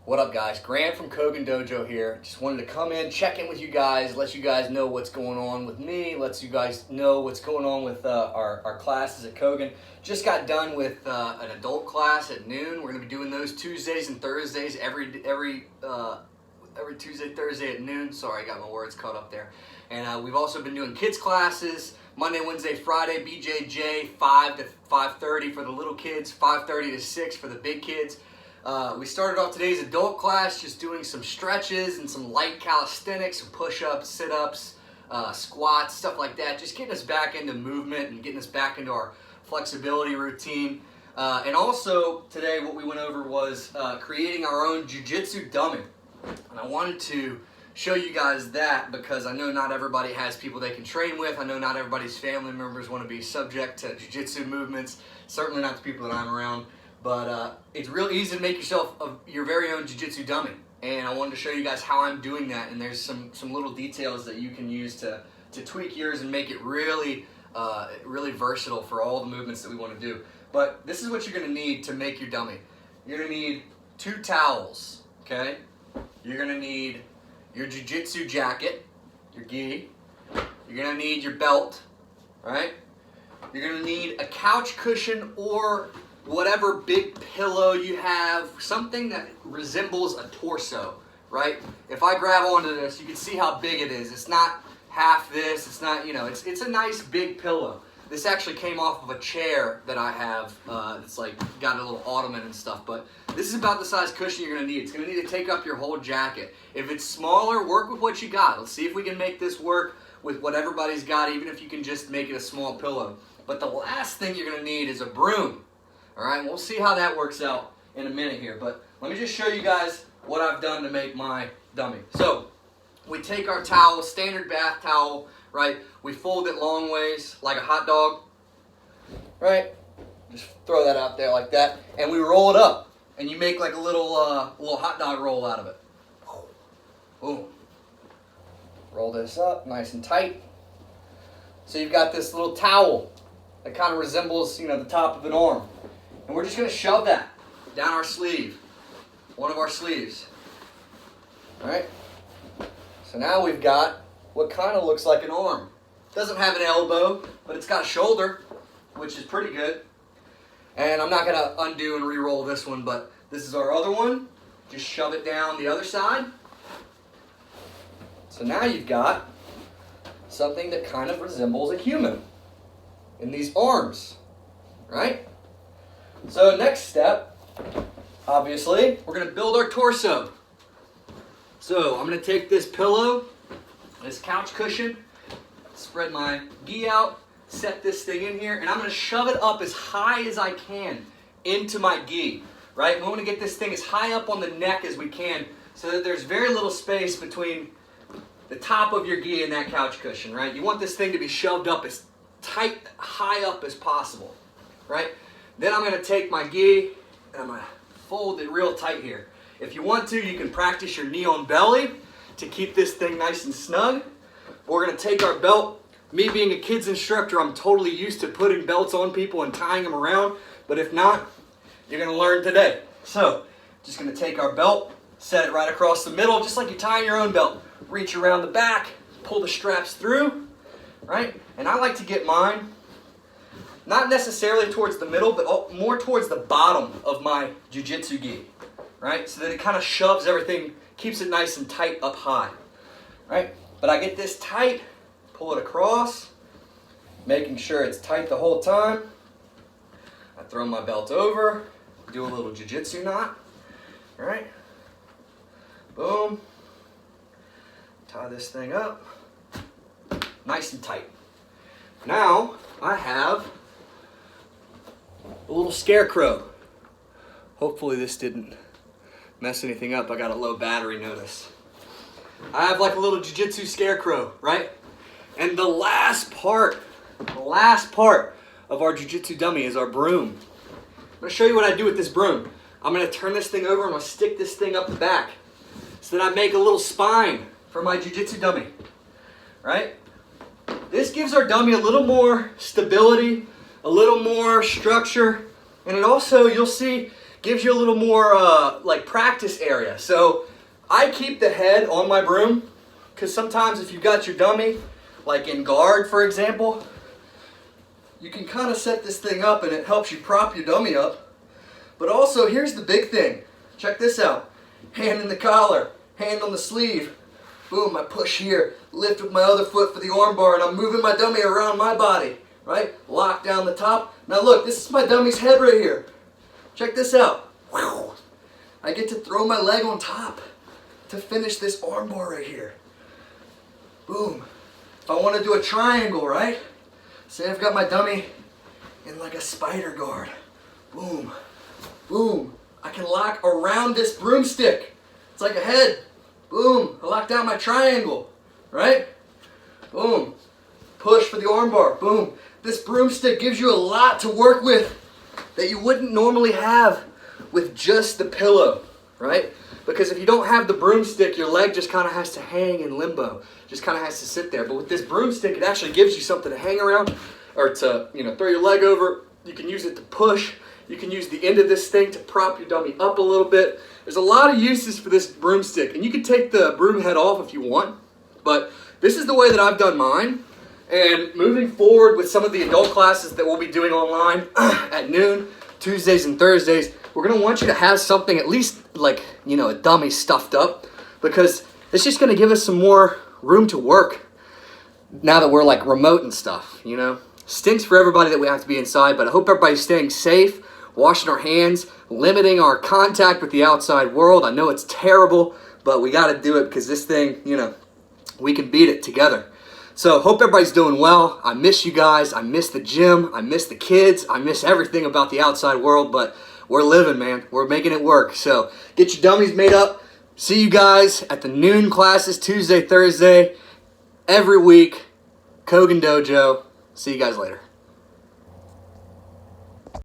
What up, guys? Grant from Kogen Dojo here. Just wanted to come in, check in with you guys, let you guys know what's going on with me, let you guys know what's going on with our classes at Kogen. Just got done with an adult class at noon. We're going to be doing those Tuesdays and Thursdays every Tuesday, Thursday at noon. Sorry, I got my words caught up there. And we've also been doing kids classes Monday, Wednesday, Friday, BJJ, 5 to 5:30 for the little kids, 5:30 to 6 for the big kids. We started off today's adult class just doing some stretches and some light calisthenics, some push-ups, sit-ups, squats, stuff like that. Just getting us back into movement and getting us back into our flexibility routine. And also today what we went over was creating our own jiu-jitsu dummy. And I wanted to show you guys that because I know not everybody has people they can train with. I know not everybody's family members want to be subject to jiu-jitsu movements. Certainly not the people that I'm around. But it's real easy to make yourself your very own jiu-jitsu dummy. And I wanted to show you guys how I'm doing that. And there's some little details that you can use to tweak yours and make it really, really versatile for all the movements that we want to do. But this is what you're going to need to make your dummy. You're going to need 2 towels, okay? You're going to need your jiu-jitsu jacket, your gi. You're going to need your belt, right? You're going to need a couch cushion or whatever big pillow you have, something that resembles a torso, right? If I grab onto this, you can see how big it is. It's not half this, it's not, you know, it's a nice big pillow. This actually came off of a chair that I have. It's like got a little ottoman and stuff, but this is about the size cushion you're gonna need. It's gonna need to take up your whole jacket. If it's smaller, work with what you got. Let's see if we can make this work with what everybody's got, even if you can just make it a small pillow. But the last thing you're gonna need is a broom. All right, we'll see how that works out in a minute here, but let me just show you guys what I've done to make my dummy. So we take our towel, standard bath towel, right? We fold it long ways like a hot dog, right? Just throw that out there like that, and we roll it up, and you make like a little hot dog roll out of it. Boom. Roll this up nice and tight. So you've got this little towel that kind of resembles, you know, the top of an arm. And we're just going to shove that down our sleeve, one of our sleeves. All right? So now we've got what kind of looks like an arm. Doesn't have an elbow, but it's got a shoulder, which is pretty good. And I'm not going to undo and re-roll this one, but this is our other one. Just shove it down the other side. So now you've got something that kind of resembles a human in these arms, right? So next step, obviously, we're going to build our torso. So I'm going to take this pillow, this couch cushion, spread my gi out, set this thing in here, and I'm going to shove it up as high as I can into my gi, right? We want to get this thing as high up on the neck as we can so that there's very little space between the top of your gi and that couch cushion, right? You want this thing to be shoved up as tight, high up as possible, right? Then I'm going to take my gi and I'm going to fold it real tight here. If you want to, you can practice your knee on belly to keep this thing nice and snug. We're going to take our belt. Me being a kids instructor, I'm totally used to putting belts on people and tying them around. But if not, you're going to learn today. So, just going to take our belt, set it right across the middle, just like you're tying your own belt. Reach around the back, pull the straps through, right? And I like to get mine not necessarily towards the middle, but more towards the bottom of my jiu-jitsu gi, right? So that it kind of shoves everything, keeps it nice and tight up high, right? But I get this tight, pull it across, making sure it's tight the whole time. I throw my belt over, do a little jiu-jitsu knot, right? Boom. Tie this thing up, nice and tight. Now I have a little scarecrow. Hopefully this didn't mess anything up. I got a low battery notice. I have like a little jiu-jitsu scarecrow, right? And the last part of our jiu-jitsu dummy is our broom. I'm going to show you what I do with this broom. I'm going to turn this thing over and I'm going to stick this thing up the back so that I make a little spine for my jiu-jitsu dummy, right? This gives our dummy a little more stability, a little more structure, and it also, you'll see, gives you a little more like practice area. So I keep the head on my broom because sometimes if you've got your dummy, like in guard for example, you can kind of set this thing up and it helps you prop your dummy up. But also here's the big thing. Check this out. Hand in the collar, hand on the sleeve. Boom, I push here, lift with my other foot for the arm bar, and I'm moving my dummy around my body, right? Lock down the top. Now look, this is my dummy's head right here. Check this out. Whew. I get to throw my leg on top to finish this arm bar right here. Boom. If I want to do a triangle, right? Say I've got my dummy in like a spider guard. Boom, boom. I can lock around this broomstick. It's like a head. Boom, I lock down my triangle, right? Boom, push for the armbar, boom. This broomstick gives you a lot to work with that you wouldn't normally have with just the pillow, right? Because if you don't have the broomstick, your leg just kind of has to hang in limbo, just kind of has to sit there. But with this broomstick, it actually gives you something to hang around or to, throw your leg over. You can use it to push. You can use the end of this thing to prop your dummy up a little bit. There's a lot of uses for this broomstick, and you can take the broom head off if you want, but this is the way that I've done mine. And moving forward with some of the adult classes that we'll be doing online at noon, Tuesdays and Thursdays, we're gonna want you to have something at least like, a dummy stuffed up, because it's just gonna give us some more room to work now that we're like remote and stuff, Stinks for everybody that we have to be inside, but I hope everybody's staying safe, washing our hands, limiting our contact with the outside world. I know it's terrible, but we got to do it because this thing, we can beat it together. So hope everybody's doing well. I miss you guys. I miss the gym. I miss the kids. I miss everything about the outside world, but we're living, man. We're making it work. So get your dummies made up. See you guys at the noon classes, Tuesday, Thursday, every week. Kogen Dojo. See you guys later.